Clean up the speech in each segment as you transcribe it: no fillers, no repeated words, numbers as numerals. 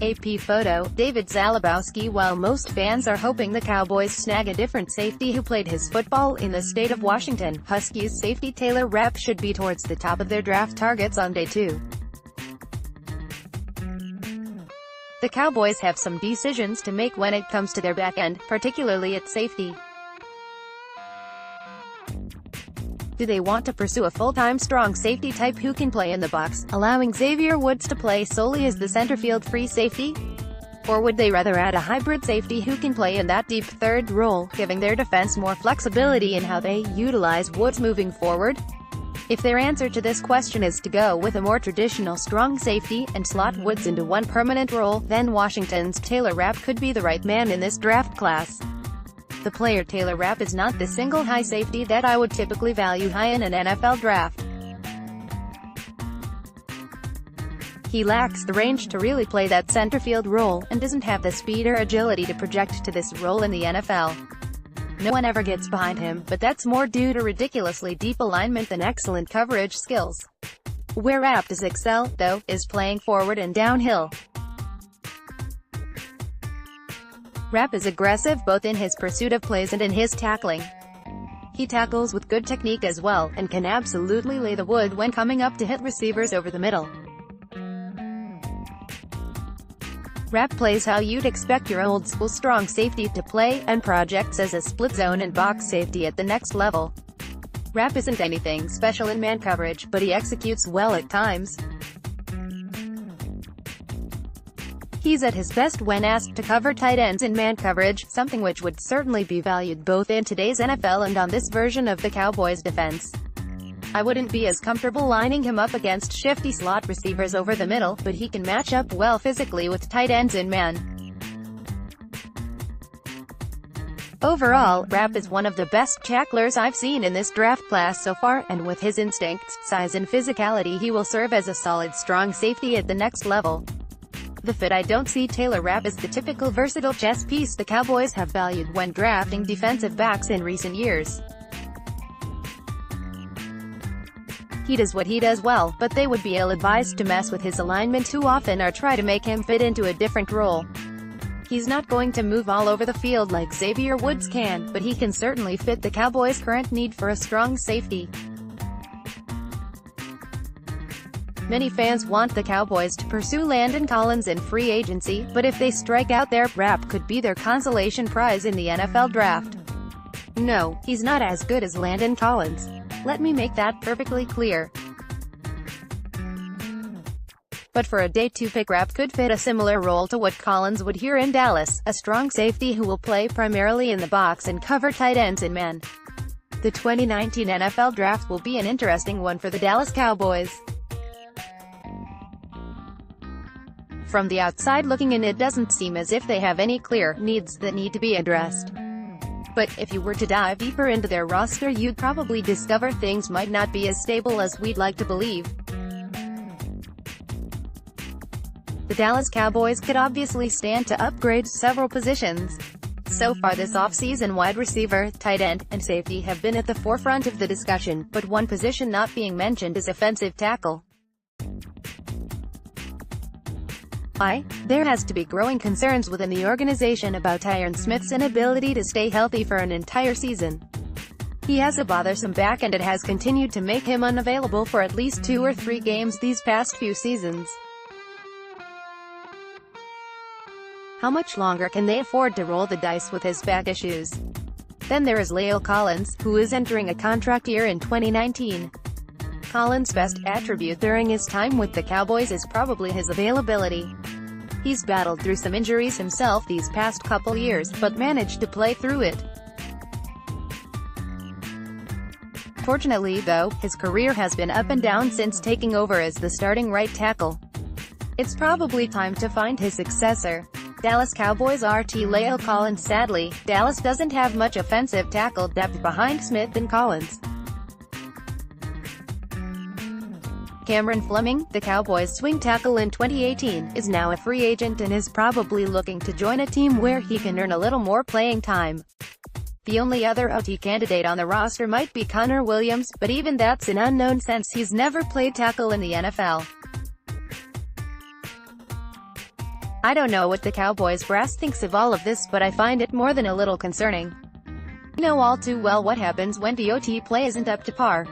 AP photo, David Zalubowski. While most fans are hoping the Cowboys snag a different safety who played his football in the state of Washington, Huskies safety Taylor Rapp should be towards the top of their draft targets on day 2. The Cowboys have some decisions to make when it comes to their back end, particularly at safety. Do they want to pursue a full-time strong safety type who can play in the box, allowing Xavier Woods to play solely as the centerfield free safety? Or would they rather add a hybrid safety who can play in that deep third role, giving their defense more flexibility in how they utilize Woods moving forward? If their answer to this question is to go with a more traditional strong safety, and slot Woods into one permanent role, then Washington's Taylor Rapp could be the right man in this draft class. The player Taylor Rapp is not the single high safety that I would typically value high in an NFL draft. He lacks the range to really play that centerfield role, and doesn't have the speed or agility to project to this role in the NFL. No one ever gets behind him, but that's more due to ridiculously deep alignment than excellent coverage skills. Where Rapp does excel, though, is playing forward and downhill. Rapp is aggressive both in his pursuit of plays and in his tackling. He tackles with good technique as well, and can absolutely lay the wood when coming up to hit receivers over the middle. Rapp plays how you'd expect your old-school strong safety to play, and projects as a split zone and box safety at the next level. Rapp isn't anything special in man coverage, but he executes well at times. He's at his best when asked to cover tight ends in man coverage, something which would certainly be valued both in today's NFL and on this version of the Cowboys' defense. I wouldn't be as comfortable lining him up against shifty slot receivers over the middle, but he can match up well physically with tight ends in man. Overall, Rapp is one of the best tacklers I've seen in this draft class so far, and with his instincts, size and physicality he will serve as a solid strong safety at the next level. The fit I don't see Taylor Rapp as the typical versatile chess piece the Cowboys have valued when drafting defensive backs in recent years. He does what he does well, but they would be ill-advised to mess with his alignment too often or try to make him fit into a different role. He's not going to move all over the field like Xavier Woods can, but he can certainly fit the Cowboys' current need for a strong safety. Many fans want the Cowboys to pursue Landon Collins in free agency, but if they strike out there, Rapp could be their consolation prize in the NFL draft. No, he's not as good as Landon Collins. Let me make that perfectly clear. But for a day 2 pick, Rapp could fit a similar role to what Collins would here in Dallas, a strong safety who will play primarily in the box and cover tight ends in man. The 2019 NFL draft will be an interesting one for the Dallas Cowboys. From the outside looking in, it doesn't seem as if they have any clear needs that need to be addressed. But if you were to dive deeper into their roster, you'd probably discover things might not be as stable as we'd like to believe. The Dallas Cowboys could obviously stand to upgrade several positions. So far this offseason, wide receiver, tight end, and safety have been at the forefront of the discussion, but one position not being mentioned is offensive tackle. Why? There has to be growing concerns within the organization about Tyron Smith's inability to stay healthy for an entire season. He has a bothersome back and it has continued to make him unavailable for at least 2 or 3 games these past few seasons. How much longer can they afford to roll the dice with his back issues? Then there is La'el Collins, who is entering a contract year in 2019. Collins' best attribute during his time with the Cowboys is probably his availability. He's battled through some injuries himself these past couple years, but managed to play through it. Fortunately though, his career has been up and down since taking over as the starting right tackle. It's probably time to find his successor. Dallas Cowboys RT La'el Collins. Sadly, Dallas doesn't have much offensive tackle depth behind Smith and Collins. Cameron Fleming, the Cowboys' swing tackle in 2018, is now a free agent and is probably looking to join a team where he can earn a little more playing time. The only other OT candidate on the roster might be Connor Williams, but even that's an unknown since he's never played tackle in the NFL. I don't know what the Cowboys brass thinks of all of this, but I find it more than a little concerning. We know all too well what happens when DOT play isn't up to par.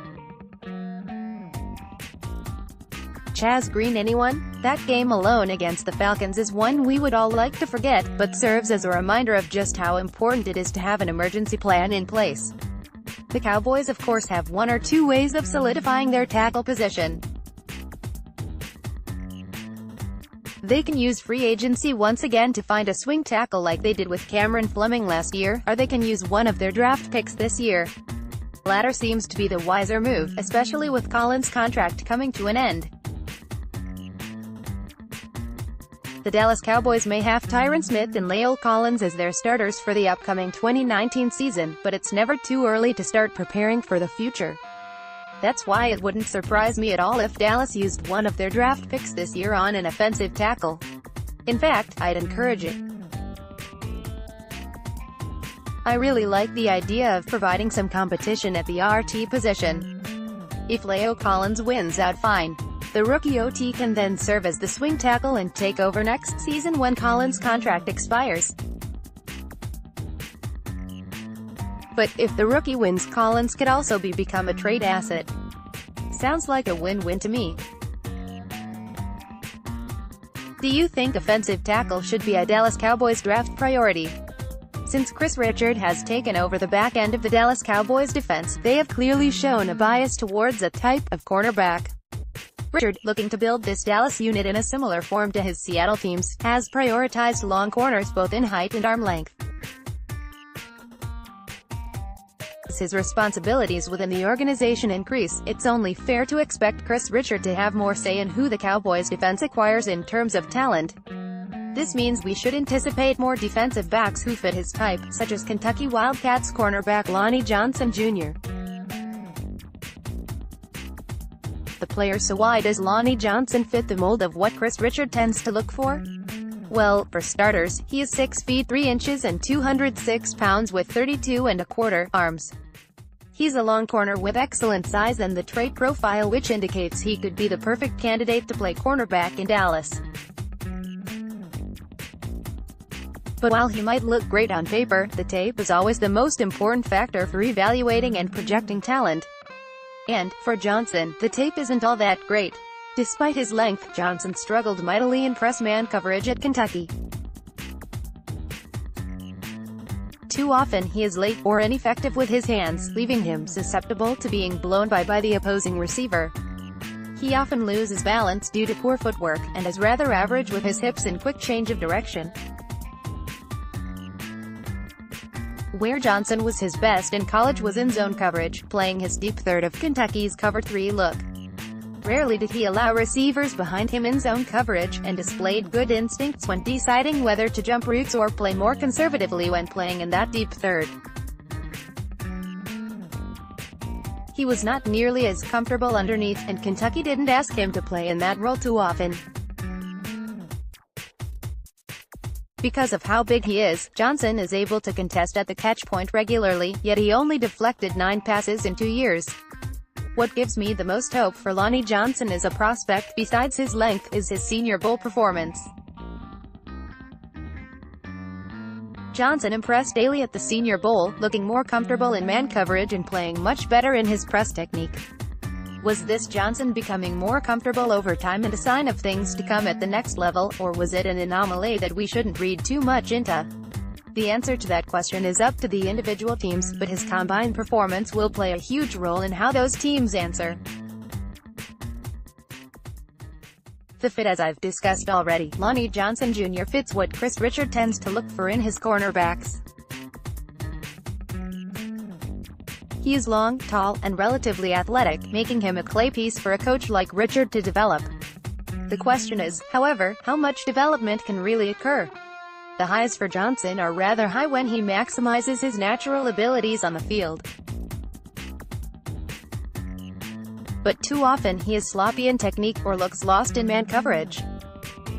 Chaz Green, anyone? That game alone against the Falcons is one we would all like to forget, but serves as a reminder of just how important it is to have an emergency plan in place. The Cowboys of course have one or two ways of solidifying their tackle position. They can use free agency once again to find a swing tackle like they did with Cameron Fleming last year, or they can use one of their draft picks this year. The latter seems to be the wiser move, especially with Collins' contract coming to an end. The Dallas Cowboys may have Tyron Smith and La'el Collins as their starters for the upcoming 2019 season, but it's never too early to start preparing for the future. That's why it wouldn't surprise me at all if Dallas used one of their draft picks this year on an offensive tackle. In fact, I'd encourage it. I really like the idea of providing some competition at the RT position. If La'el Collins wins out, fine. The rookie OT can then serve as the swing tackle and take over next season when Collins' contract expires. But if the rookie wins, Collins could also become a trade asset. Sounds like a win-win to me. Do you think offensive tackle should be a Dallas Cowboys draft priority? Since Chris Richard has taken over the back end of the Dallas Cowboys defense, they have clearly shown a bias towards a type of cornerback. Richard, looking to build this Dallas unit in a similar form to his Seattle teams, has prioritized long corners both in height and arm length. As his responsibilities within the organization increase, it's only fair to expect Chris Richard to have more say in who the Cowboys defense acquires in terms of talent. This means we should anticipate more defensive backs who fit his type, such as Kentucky Wildcats cornerback Lonnie Johnson Jr. The player. So why does Lonnie Johnson fit the mold of what Chris Richard tends to look for? Well, for starters, he is 6 feet 3 inches and 206 pounds with 32¼ arms. He's a long corner with excellent size and the trait profile which indicates he could be the perfect candidate to play cornerback in Dallas. But while he might look great on paper, the tape is always the most important factor for evaluating and projecting talent. And, for Johnson, the tape isn't all that great. Despite his length, Johnson struggled mightily in press man coverage at Kentucky. Too often he is late or ineffective with his hands, leaving him susceptible to being blown by the opposing receiver. He often loses balance due to poor footwork, and is rather average with his hips and quick change of direction. Where Johnson was his best in college was in zone coverage, playing his deep third of Kentucky's cover 3 look. Rarely did he allow receivers behind him in zone coverage, and displayed good instincts when deciding whether to jump routes or play more conservatively when playing in that deep third. He was not nearly as comfortable underneath, and Kentucky didn't ask him to play in that role too often. Because of how big he is, Johnson is able to contest at the catch point regularly, yet he only deflected 9 passes in 2 years. What gives me the most hope for Lonnie Johnson as a prospect, besides his length, is his Senior Bowl performance. Johnson impressed daily at the Senior Bowl, looking more comfortable in man coverage and playing much better in his press technique. Was this Johnson becoming more comfortable over time and a sign of things to come at the next level, or was it an anomaly that we shouldn't read too much into? The answer to that question is up to the individual teams, but his combine performance will play a huge role in how those teams answer. The fit, as I've discussed already, Lonnie Johnson Jr. fits what Chris Richard tends to look for in his cornerbacks. He is long, tall, and relatively athletic, making him a clay piece for a coach like Richard to develop. The question is, however, how much development can really occur? The highs for Johnson are rather high when he maximizes his natural abilities on the field. But too often he is sloppy in technique or looks lost in man coverage.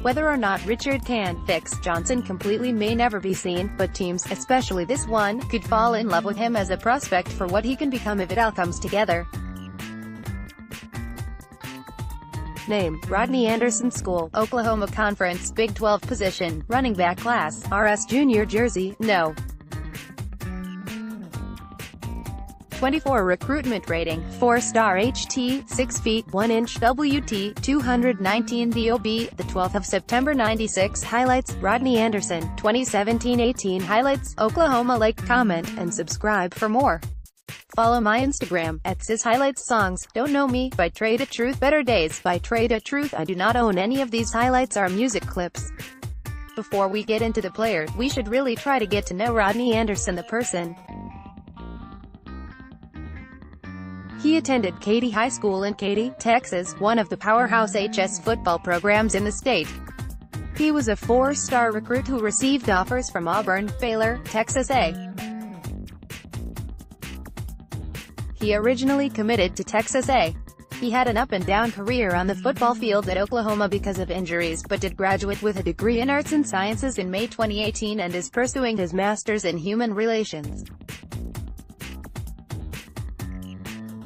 Whether or not Richard can fix Johnson completely may never be seen, but teams, especially this one, could fall in love with him as a prospect for what he can become if it all comes together. Name: Rodney Anderson. School: Oklahoma. Conference: Big 12. Position: running back. Class: RS Junior. Jersey: No. 24. Recruitment rating: 4-star. HT: 6 feet 1 inch. WT: 219. DOB: the 12th of September 96. Highlights: Rodney Anderson 2017-18 highlights. Oklahoma. Like, comment, and subscribe for more. Follow my Instagram @SisHighlightsSongs. Songs. Don't Know Me by Trade a Truth. Better Days by Trade a Truth. I do not own any of these. Highlights are music clips. Before we get into the player, we should really try to get to know Rodney Anderson the person. He attended Katy High School in Katy, Texas, one of the powerhouse HS football programs in the state. He was a 4-star recruit who received offers from Auburn, Baylor, Texas A. He originally committed to Texas A. He had an up-and-down career on the football field at Oklahoma because of injuries, but did graduate with a degree in Arts and Sciences in May 2018 and is pursuing his master's in Human Relations.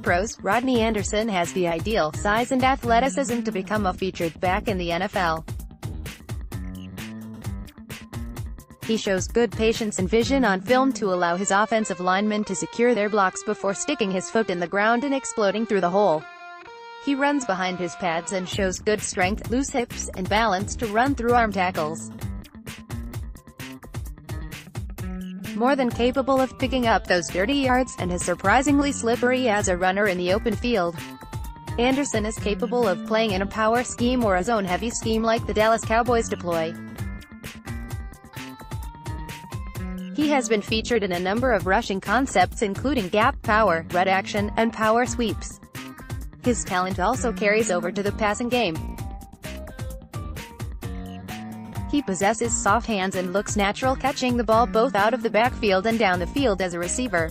Pros: Rodney Anderson has the ideal size and athleticism to become a featured back in the NFL. He shows good patience and vision on film to allow his offensive linemen to secure their blocks before sticking his foot in the ground and exploding through the hole. He runs behind his pads and shows good strength, loose hips, and balance to run through arm tackles. More than capable of picking up those dirty yards, and is surprisingly slippery as a runner in the open field. Anderson is capable of playing in a power scheme or a zone-heavy scheme like the Dallas Cowboys deploy. He has been featured in a number of rushing concepts including gap, power, red action, and power sweeps. His talent also carries over to the passing game. He possesses soft hands and looks natural catching the ball both out of the backfield and down the field as a receiver.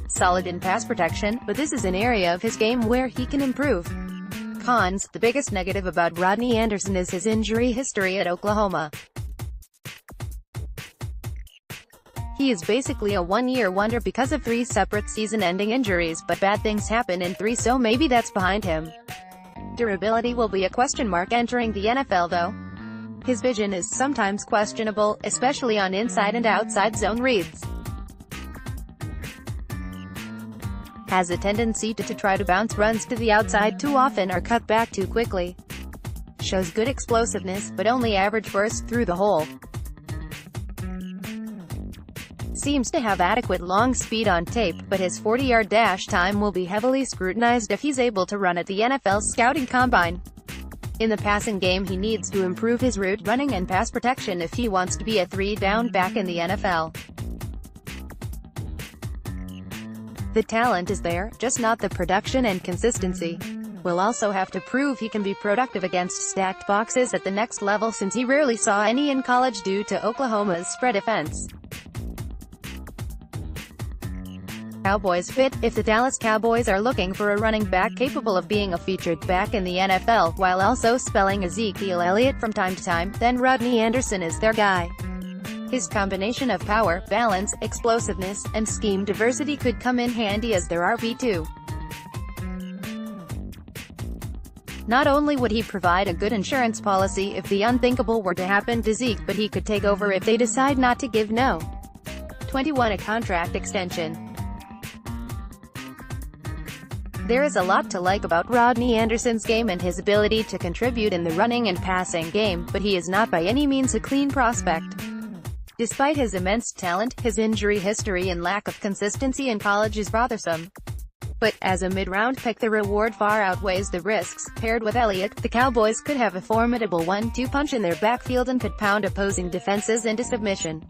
Solid in pass protection, but this is an area of his game where he can improve. Cons: the biggest negative about Rodney Anderson is his injury history at Oklahoma. He is basically a one-year wonder because of 3 separate season-ending injuries, but bad things happen in 3, so maybe that's behind him. Durability will be a question mark entering the NFL though. His vision is sometimes questionable, especially on inside and outside zone reads. Has a tendency to try to bounce runs to the outside too often or cut back too quickly. Shows good explosiveness, but only average bursts through the hole. Seems to have adequate long speed on tape, but his 40-yard dash time will be heavily scrutinized if he's able to run at the NFL's scouting combine. In the passing game he needs to improve his route running and pass protection if he wants to be a 3-down back in the NFL. The talent is there, just not the production and consistency. Will also have to prove he can be productive against stacked boxes at the next level since he rarely saw any in college due to Oklahoma's spread offense. Cowboys fit: if the Dallas Cowboys are looking for a running back capable of being a featured back in the NFL, while also spelling Ezekiel Elliott from time to time, then Rodney Anderson is their guy. His combination of power, balance, explosiveness, and scheme diversity could come in handy as their RB2. Not only would he provide a good insurance policy if the unthinkable were to happen to Zeke, but he could take over if they decide not to give No. 21 a contract extension. There is a lot to like about Rodney Anderson's game and his ability to contribute in the running and passing game, but he is not by any means a clean prospect. Despite his immense talent, his injury history and lack of consistency in college is bothersome. But, as a mid-round pick, the reward far outweighs the risks. Paired with Elliott, the Cowboys could have a formidable 1-2 punch in their backfield and could pound opposing defenses into submission.